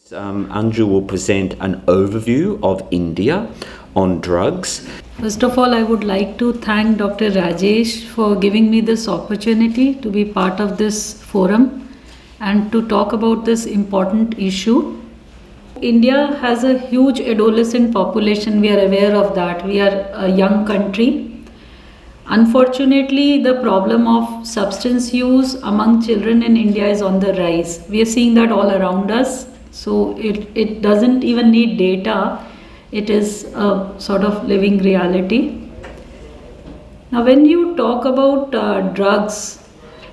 ANJU will present an overview of India on drugs. First of all, I would like to thank Dr. Rajesh for giving me this opportunity to be part of this forum and to talk about this important issue. India has a huge adolescent population, we are aware of that. We are a young country. Unfortunately, the problem of substance use among children in India is on the rise. We are seeing that all around us. So it doesn't even need data. It is a sort of living reality. Now, when you talk about drugs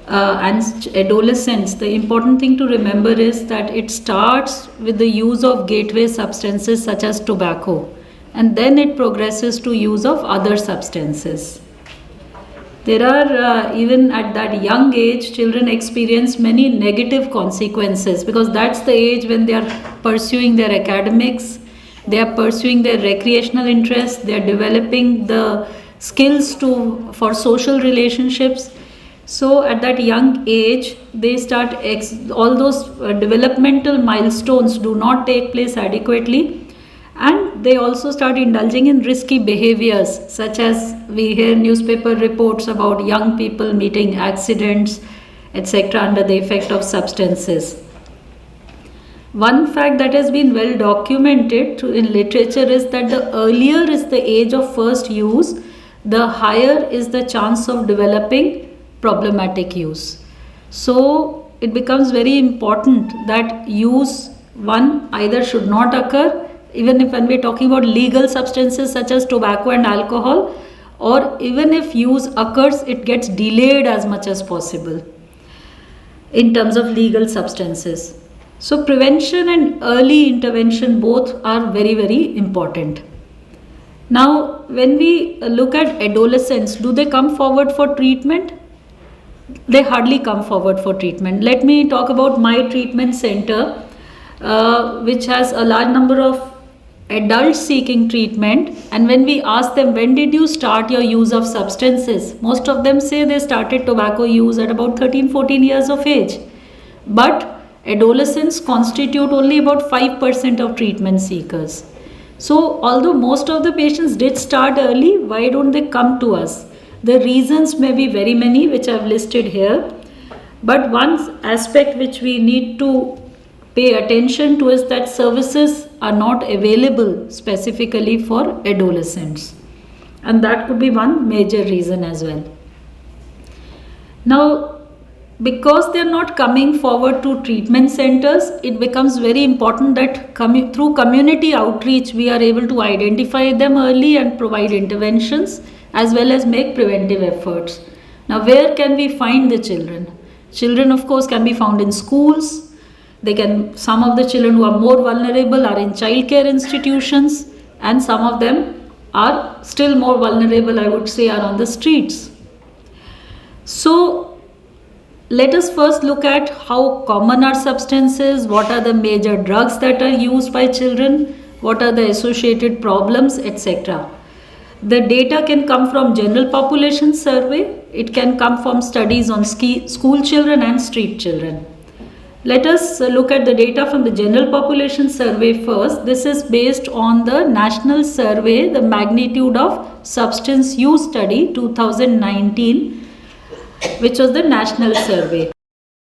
and adolescents, the important thing to remember is that it starts with the use of gateway substances such as tobacco, and then it progresses to use of other substances. There are, even at that young age, children experience many negative consequences because that's the age when they are pursuing their academics, they are pursuing their recreational interests, they are developing the skills for social relationships. So at that young age, they start, all those developmental milestones do not take place adequately. And they also start indulging in risky behaviors, such as we hear newspaper reports about young people meeting accidents, etc. under the effect of substances. One fact that has been well documented in literature is that the earlier is the age of first use, the higher is the chance of developing problematic use. So it becomes very important that use, one, either should not occur, even if when we're talking about legal substances such as tobacco and alcohol, or even if use occurs, it gets delayed as much as possible in terms of legal substances. So prevention and early intervention both are very, very important. Now, when we look at adolescents, do they come forward for treatment? They hardly come forward for treatment. Let me talk about my treatment center, which has a large number of adults seeking treatment, and when we ask them, when did you start your use of substances, most of them say they started tobacco use at about 13-14 years of age. But adolescents constitute only about 5% of treatment seekers. So although most of the patients did start early, why don't they come to us? The reasons may be very many, which I've listed here, but one aspect which we need to pay attention to is that services are not available specifically for adolescents, and that could be one major reason as well. Now, because they are not coming forward to treatment centers, it becomes very important that through community outreach we are able to identify them early and provide interventions as well as make preventive efforts. Now, where can we find the children? Children, of course, can be found in schools. Some of the children who are more vulnerable are in childcare institutions, and some of them are still more vulnerable, I would say, are on the streets. So let us first look at how common are substances, what are the major drugs that are used by children, what are the associated problems, etc. The data can come from general population survey, it can come from studies on school children and street children. Let us look at the data from the general population survey first. This is based on the national survey, the magnitude of substance use study 2019, which was the national survey.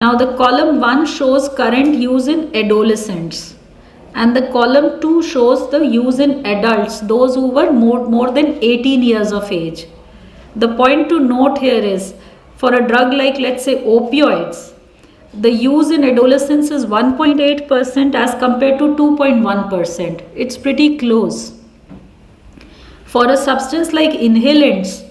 Now the column 1 shows current use in adolescents, and the column 2 shows the use in adults, those who were more than 18 years of age. The point to note here is, for a drug like, let's say, opioids, the use in adolescents is 1.8% as compared to 2.1%. It's pretty close. For a substance like inhalants,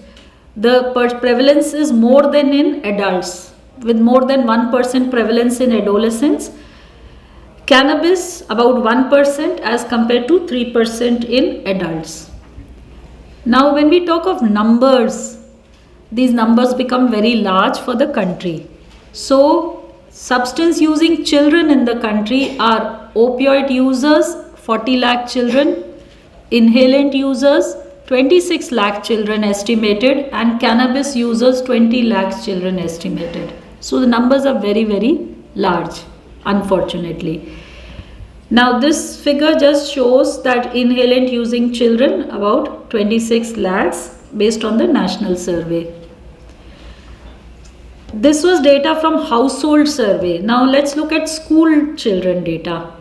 the prevalence is more than in adults, with more than 1% prevalence in adolescents. Cannabis, about 1% as compared to 3% in adults. Now, when we talk of numbers, these numbers become very large for the country. So, substance using children in the country are opioid users, 40 lakh children, inhalant users, 26 lakh children estimated, and cannabis users, 20 lakh children estimated. So the numbers are very, very large, unfortunately. Now this figure just shows that inhalant using children about 26 lakhs based on the national survey. This was data from household survey. Now let's look at school children data.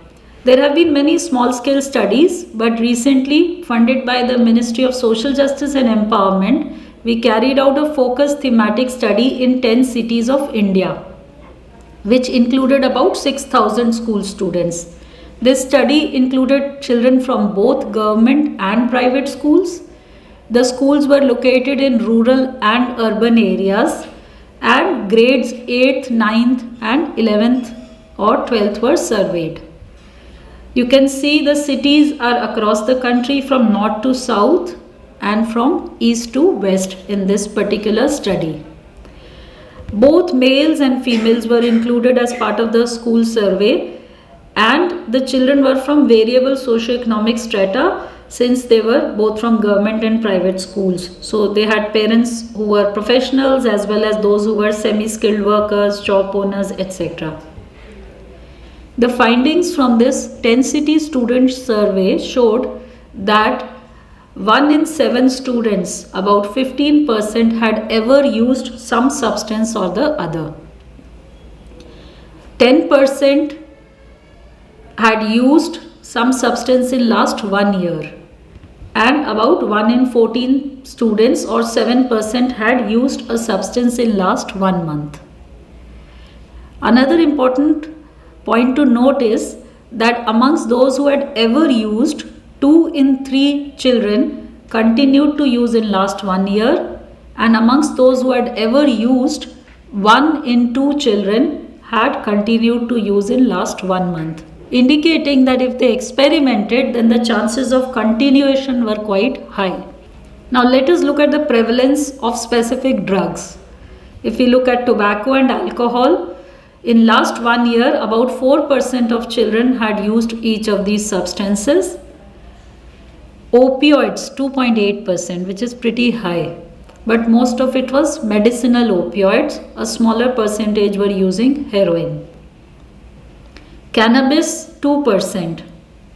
There have been many small scale studies, but recently funded by the Ministry of Social Justice and Empowerment, we carried out a focused thematic study in 10 cities of India, which included about 6,000 school students. This study included children from both government and private schools. The schools were located in rural and urban areas, and grades 8th, 9th and 11th or 12th were surveyed. You can see the cities are across the country from north to south and from east to west in this particular study. Both males and females were included as part of the school survey, and the children were from variable socioeconomic strata since they were both from government and private schools. So they had parents who were professionals as well as those who were semi-skilled workers, shop owners, etc. The findings from this 10 city student survey showed that 1 in 7 students, about 15%, had ever used some substance or the other. 10% had used some substance in last 1 year, and about 1 in 14 students or 7% had used a substance in last 1 month. Another important point to note is that amongst those who had ever used, 2 in 3 children continued to use in last 1 year, and amongst those who had ever used, 1 in 2 children had continued to use in last 1 month, indicating that if they experimented, then the chances of continuation were quite high. Now let us look at the prevalence of specific drugs. If we look at tobacco and alcohol, in last 1 year, about 4% of children had used each of these substances. Opioids, 2.8%, which is pretty high, but most of it was medicinal opioids. A smaller percentage were using heroin. Cannabis, 2%.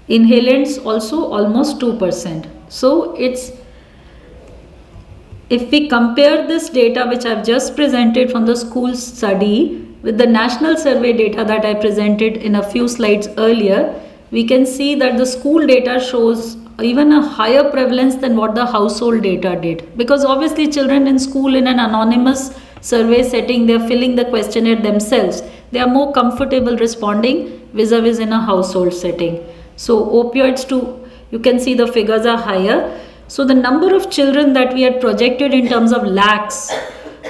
Inhalants also almost 2%. So if we compare this data which I have just presented from the school study with the national survey data that I presented in a few slides earlier, we can see that the school data shows even a higher prevalence than what the household data did, because obviously children in school in an anonymous survey setting, they are filling the questionnaire themselves. They are more comfortable responding vis-a-vis in a household setting. So opioids too, you can see the figures are higher. So the number of children that we had projected in terms of lakhs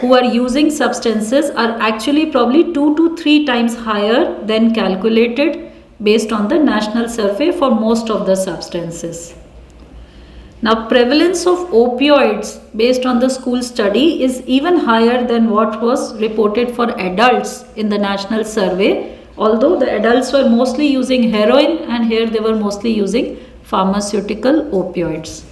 who are using substances are actually probably 2 to 3 times higher than calculated based on the national survey for most of the substances. Now prevalence of opioids based on the school study is even higher than what was reported for adults in the national survey, although the adults were mostly using heroin and here they were mostly using pharmaceutical opioids.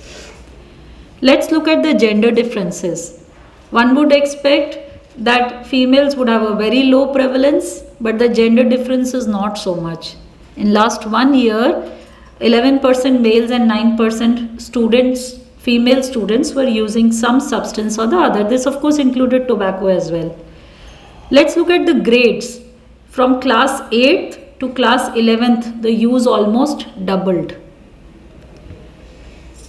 Let's look at the gender differences. One would expect that females would have a very low prevalence, but the gender difference is not so much. In last 1 year, 11% males and 9% students, female students, were using some substance or the other. This of course included tobacco as well. Let's look at the grades. From class 8th to class 11th, the use almost doubled,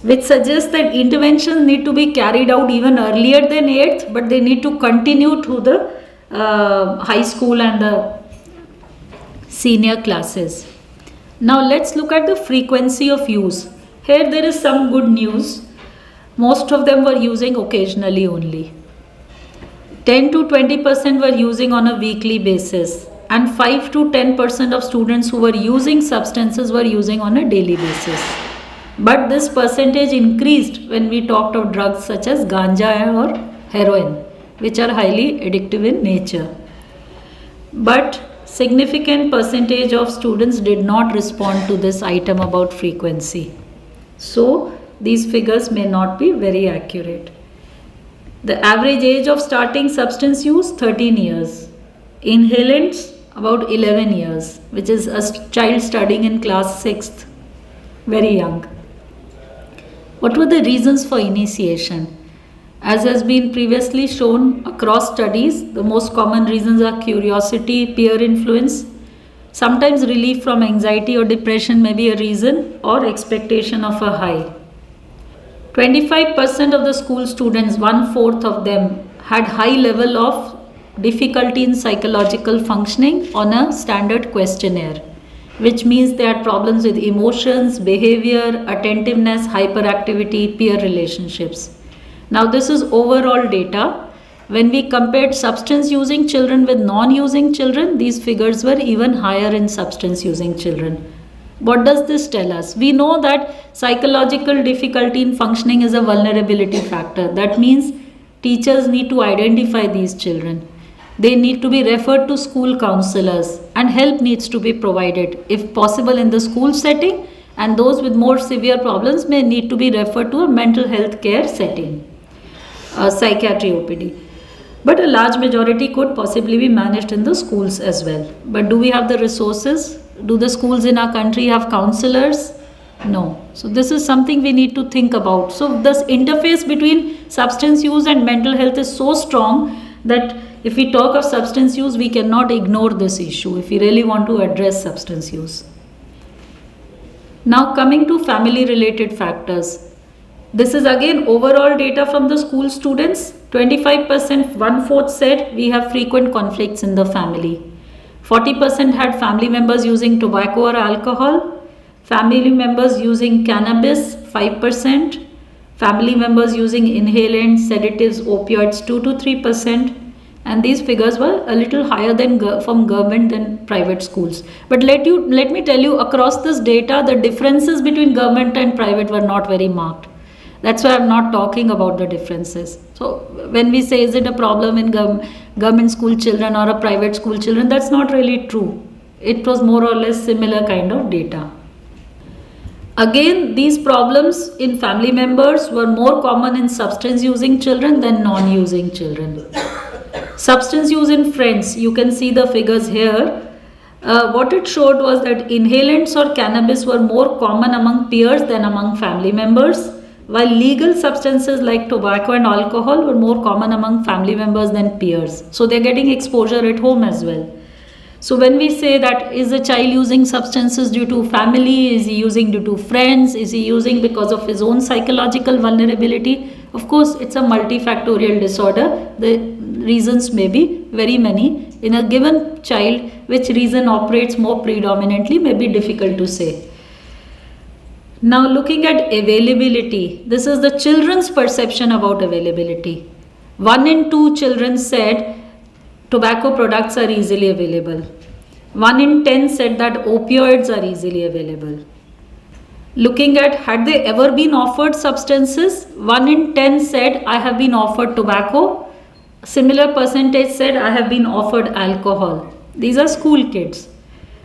which suggests that interventions need to be carried out even earlier than 8th, but they need to continue to the high school and the senior classes. Now let's look at the frequency of use. Here there is some good news. Most of them were using occasionally only. 10 to 20% were using on a weekly basis, and 5 to 10% of students who were using substances were using on a daily basis. But this percentage increased when we talked of drugs such as ganja or heroin, which are highly addictive in nature. But significant percentage of students did not respond to this item about frequency. So these figures may not be very accurate. The average age of starting substance use, 13 years. Inhalants about 11 years, which is a child studying in class 6th, very young. What were the reasons for initiation? As has been previously shown across studies, the most common reasons are curiosity, peer influence. Sometimes relief from anxiety or depression may be a reason, or expectation of a high. 25% of the school students, 1/4 of them, had high level of difficulty in psychological functioning on a standard questionnaire, which means they had problems with emotions, behavior, attentiveness, hyperactivity, peer relationships. Now this is overall data. When we compared substance using children with non-using children, these figures were even higher in substance using children. What does this tell us? We know that psychological difficulty in functioning is a vulnerability factor. That means teachers need to identify these children. They need to be referred to school counselors, and help needs to be provided, if possible in the school setting, and those with more severe problems may need to be referred to a mental health care setting, a psychiatry OPD. But a large majority could possibly be managed in the schools as well. But do we have the resources? Do the schools in our country have counselors? No. So this is something we need to think about. So this interface between substance use and mental health is so strong that if we talk of substance use, we cannot ignore this issue if we really want to address substance use. Now coming to family related factors. This is again overall data from the school students. 25%, 1/4 said we have frequent conflicts in the family. 40% had family members using tobacco or alcohol. Family members using cannabis, 5%. Family members using inhalants, sedatives, opioids, 2 to 3%. And these figures were a little higher than from government than private schools. But let me tell you, across this data, the differences between government and private were not very marked. That's why I'm not talking about the differences. So when we say, is it a problem in government school children or a private school children, that's not really true. It was more or less similar kind of data. Again, these problems in family members were more common in substance using children than non-using children. Substance use in friends, you can see the figures here. What it showed was that inhalants or cannabis were more common among peers than among family members, while legal substances like tobacco and alcohol were more common among family members than peers. So they're getting exposure at home as well. So when we say that, is a child using substances due to family, is he using due to friends, is he using because of his own psychological vulnerability? Of course, it's a multifactorial disorder. The reasons may be very many. In a given child, which reason operates more predominantly may be difficult to say. Now looking at availability, this is the children's perception about availability. 1 in 2 children said tobacco products are easily available. 1 in 10 said that opioids are easily available. Looking at, had they ever been offered substances? 1 in 10 said, I have been offered tobacco. Similar percentage said, I have been offered alcohol. These are school kids.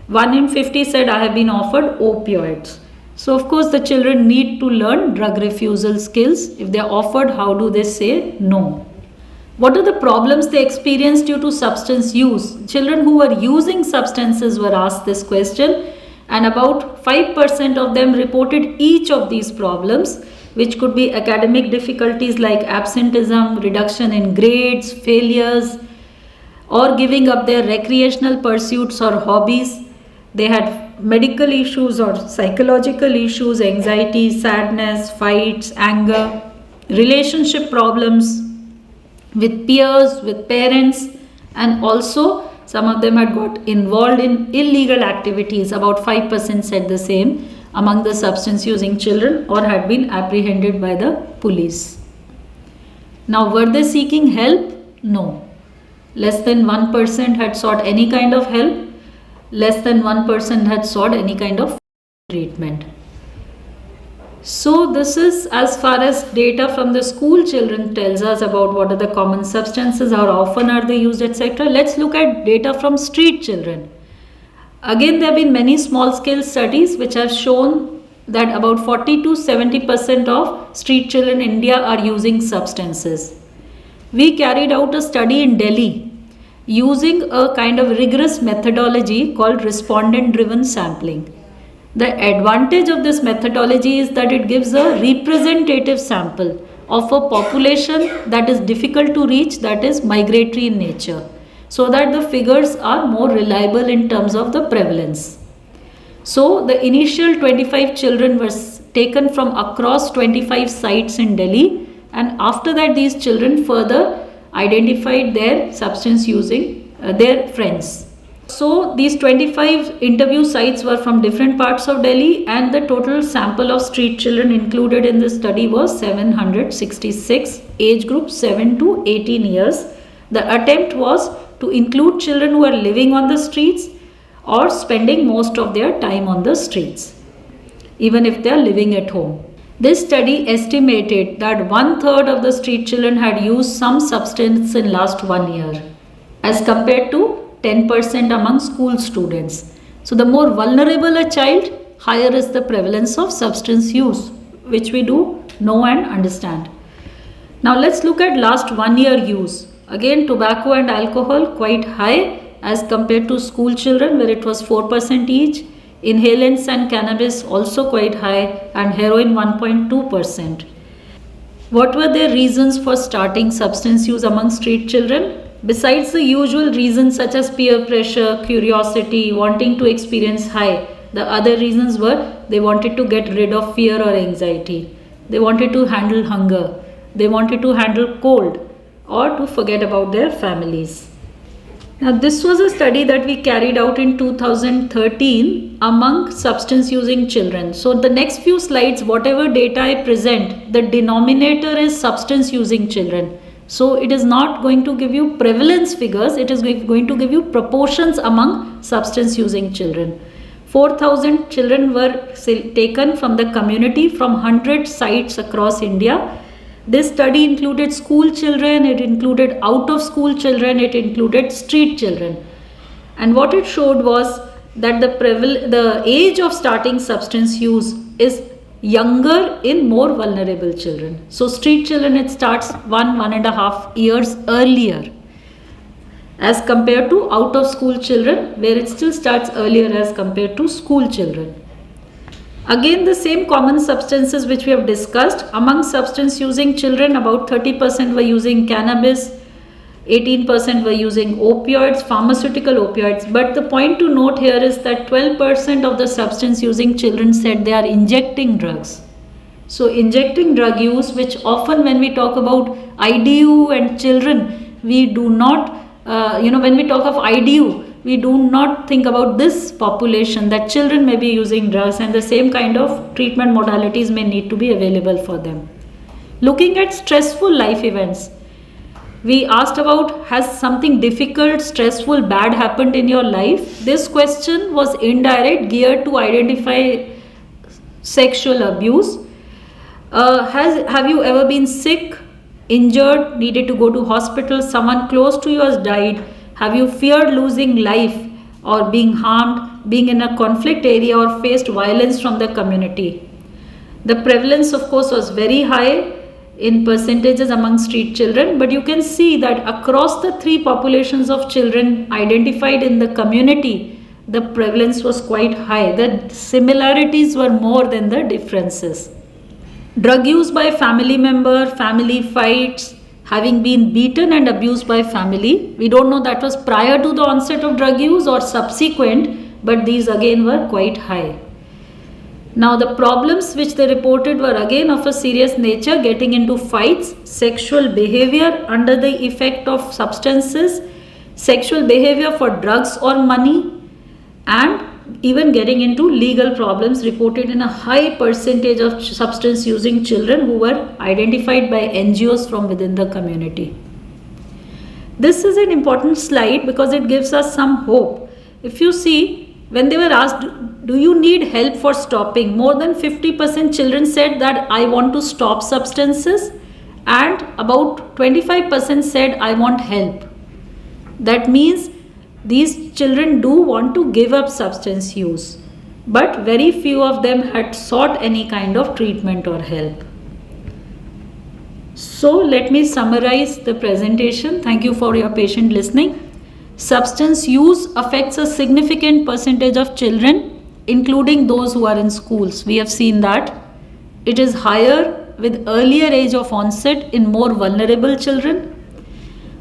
1 in 50 said, I have been offered opioids. So of course the children need to learn drug refusal skills. If they are offered, how do they say no? What are the problems they experience due to substance use? Children who were using substances were asked this question, and about 5% of them reported each of these problems, which could be academic difficulties like absenteeism, reduction in grades, failures, or giving up their recreational pursuits or hobbies. They had medical issues or psychological issues, anxiety, sadness, fights, anger, relationship problems with peers, with parents, and also some of them had got involved in illegal activities. About 5% said the same among the substance using children, or had been apprehended by the police. Now, were they seeking help? No. Less than 1% had sought any kind of help. Less than 1% had sought any kind of treatment. So this is as far as data from the school children tells us about what are the common substances, how often are they used, etc. Let's look at data from street children. Again, there have been many small scale studies which have shown that about 40 to 70% of street children in India are using substances. We carried out a study in Delhi, using a kind of rigorous methodology called respondent driven sampling. The advantage of this methodology is that it gives a representative sample of a population that is difficult to reach, that is migratory in nature, so that the figures are more reliable in terms of the prevalence. So the initial 25 children were taken from across 25 sites in Delhi, and after that these children further identified their substance using their friends. So these 25 interview sites were from different parts of Delhi, and the total sample of street children included in this study was 766, age group 7 to 18 years. The attempt was to include children who are living on the streets or spending most of their time on the streets, even if they are living at home. This study estimated that 1/3 of the street children had used some substance in last 1 year, as compared to 10% among school students. So the more vulnerable a child, higher is the prevalence of substance use, which we do know and understand. Now let's look at last 1 year use. Again, tobacco and alcohol quite high as compared to school children, where it was 4% each. Inhalants and cannabis also quite high, and heroin 1.2%. What were their reasons for starting substance use among street children? Besides the usual reasons such as peer pressure, curiosity, wanting to experience high, the other reasons were they wanted to get rid of fear or anxiety. They wanted to handle hunger. They wanted to handle cold, or to forget about their families. Now, this was a study that we carried out in 2013 among substance using children. So the next few slides, whatever data I present, the denominator is substance using children. So it is not going to give you prevalence figures, it is going to give you proportions among substance using children. 4,000 children were taken from the community from 100 sites across India. This study included school children, it included out of school children, it included street children. And what it showed was that the age of starting substance use is younger in more vulnerable children. So street children, it starts 1.5 years earlier as compared to out of school children, where it still starts earlier as compared to school children. Again, the same common substances which we have discussed. Among substance using children, about 30% were using cannabis, 18% were using opioids, pharmaceutical opioids. But the point to note here is that 12% of the substance using children said they are injecting drugs. So injecting drug use, which often when we talk about IDU and children, we do not, when we talk of IDU, we do not think about this population, that children may be using drugs, and the same kind of treatment modalities may need to be available for them. Looking at stressful life events, we asked about, has something difficult, stressful, bad happened in your life? This question was indirect, geared to identify sexual abuse. Have you ever been sick, injured, needed to go to hospital, someone close to you has died? Have you feared losing life or being harmed, being in a conflict area, or faced violence from the community? The prevalence, of course, was very high in percentages among street children, but you can see that across the three populations of children identified in the community, the prevalence was quite high. The similarities were more than the differences. Drug use by family member, family fights, having been beaten and abused by family. We don't know that was prior to the onset of drug use or subsequent, but these again were quite high. Now the problems which they reported were again of a serious nature, getting into fights, sexual behavior under the effect of substances, sexual behavior for drugs or money, and even getting into legal problems reported in a high percentage of substance using children who were identified by NGOs from within the community. This is an important slide because it gives us some hope. If you see, when they were asked, do you need help for stopping? More than 50% children said that I want to stop substances, and about 25% said I want help. That means these children do want to give up substance use, but very few of them had sought any kind of treatment or help. So let me summarize the presentation. Thank you for your patient listening. Substance use affects a significant percentage of children, including those who are in schools. We have seen that it is higher with earlier age of onset in more vulnerable children.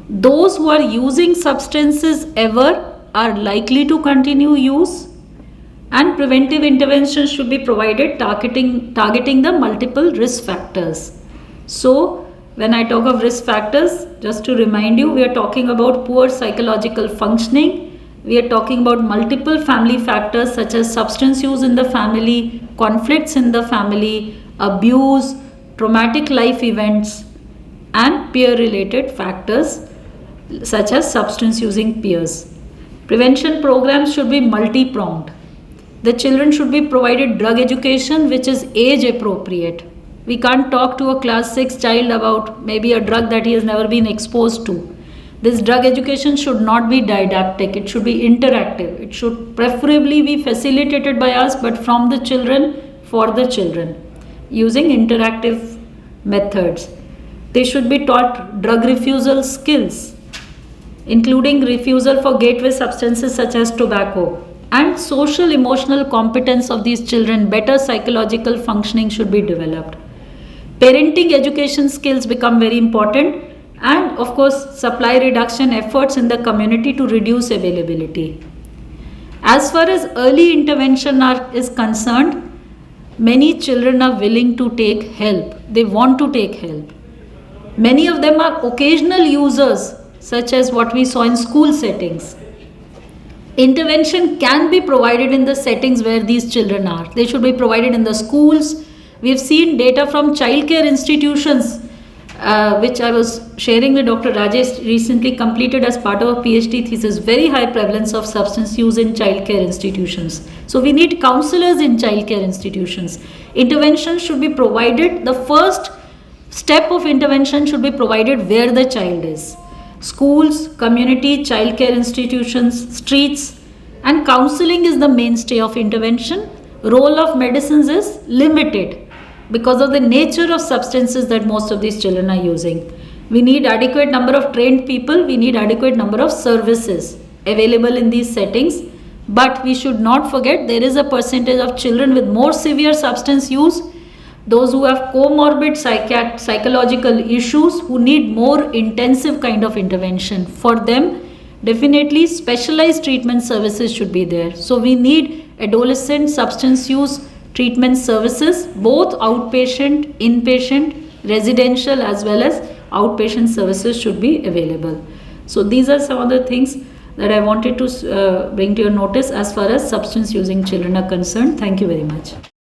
Those who are using substances ever are likely to continue use, and preventive interventions should be provided targeting the multiple risk factors. So when I talk of risk factors, just to remind you, we are talking about poor psychological functioning. We are talking about multiple family factors such as substance use in the family, conflicts in the family, abuse, traumatic life events, and peer-related factors such as substance using peers. Prevention programs should be multi-pronged. The children should be provided drug education which is age appropriate. We can't talk to a class 6 child about maybe a drug that he has never been exposed to. This drug education should not be didactic, it should be interactive. It should preferably be facilitated by us, but from the children, for the children, using interactive methods. They should be taught drug refusal skills, including refusal for gateway substances such as tobacco. And social emotional competence of these children, better psychological functioning should be developed. Parenting education skills become very important, and of course supply reduction efforts in the community to reduce availability. As far as early intervention is concerned, many children are willing to take help. They want to take help. Many of them are occasional users, such as what we saw in school settings. Intervention can be provided in the settings where these children are. They should be provided in the schools. We have seen data from childcare institutions, which I was sharing with Dr. Rajesh, recently completed as part of a PhD thesis, very high prevalence of substance use in childcare institutions. So we need counselors in childcare institutions. Intervention should be provided. The first step of intervention should be provided where the child is. Schools, community, childcare institutions, streets, and counseling is the mainstay of intervention. Role of medicines is limited because of the nature of substances that most of these children are using. We need adequate number of trained people, we need adequate number of services available in these settings, but we should not forget there is a percentage of children with more severe substance use, those who have comorbid psychological issues, who need more intensive kind of intervention. For them, definitely specialized treatment services should be there. So we need adolescent substance use treatment services, both outpatient, inpatient, residential as well as outpatient services should be available. So these are some of the things that I wanted to bring to your notice as far as substance using children are concerned. Thank you very much.